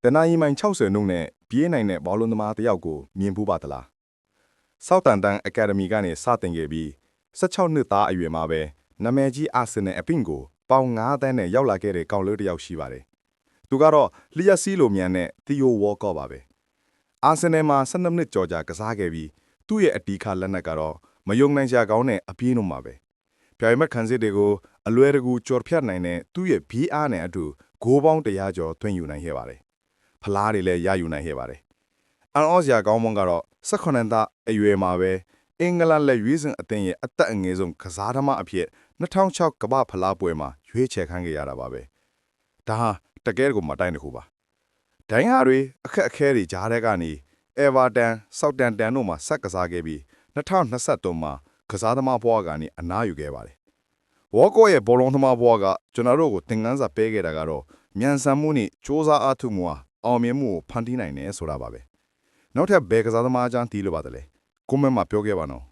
တနအီမိုင်60နှုန်းနဲ့ပြေးနိုင်တဲ့ဘောလုံးသမားတစ်ယောက်ကိုမြင်ဖူးပါသလားဆောက်တန်တန်အကယ်ဒမီကနေစတင်ခဲ့ပြီး16နှစ်သားအရွယ်မှာပဲနာမည်ကြီးအာဆင်နယ်အပင်ကိုပေါင်9သန်းနဲ့ရောက်လာခဲ့တဲ့ကောင်လေးတစ်ယောက်ရှိပါတယ်သူကတော့လျှက်စီးလိုမြန်တဲ့သီယိုဝေါ်ကော့ပါပဲအာဆင်နယ်မှာ12နှစ်ကျော်ကြာကစားခဲ့ပြီးသူ့ရဲ့အတီးခါလက်နက်ကတော့မယုံနိုင်စရာကောင်းတဲ့အပြင်းလုံးပါပဲပြိုင်မက်ခံစစ်တွေကိုအလွယ်တကူကြော်ဖြတ်နိုင်တဲ့သူ့ရဲ့ဘီးအားနဲ့အတူဂိုးပေါင်း100ကျော်သွင်းယူနိုင်ခဲ့ပါတယ်ဖလားတွေလည်းရယူနိုင်ခဲ့ပါတယ်အန်အော့စရာကောင်းမွန်ကတော့18နှစ်အရွယ်မှာပဲအင်္ဂလန်လက်ရွေးစင်အသင်းရဲ့အသက်အငယ်ဆုံးကစားသမားအဖြစ်2006ကမ္ဘာဖလားပွဲမှာရွေးချယ်ခံခဲ့ရတာပါပဲဒါဟာတကယ်ကိုမတိုင်းတစ်ခုပါဒိုင်းဟာတွေအခက်အခဲတွေကြားထဲကနေအေဗာတန်ဆောက်တန်တန်တို့မှာဆက်ကစားခဲ့ပြီး2023မှာကစားသမားဘွားကနေအနားယူခဲ့ပါတယ်ဝေါ်ကော့ရဲ့ဘောလုံးသမားဘွားကကျွန်တော်တို့ကိုသင်ခန်းစာပေးခဲ့တာကတော့မြန်ဆန်မှုနဲ့စ조사အားထုတ်မှုဟာအောင်မြင်မှုကိုဖန်တီးနိုင်တယ်ဆိုတာပါပဲနောက်ထပ်ဘယ်ကစားသမားအကြောင်းသိလို့ပါသလဲကွန်မန့်မှာပြောခဲ့ပါနော်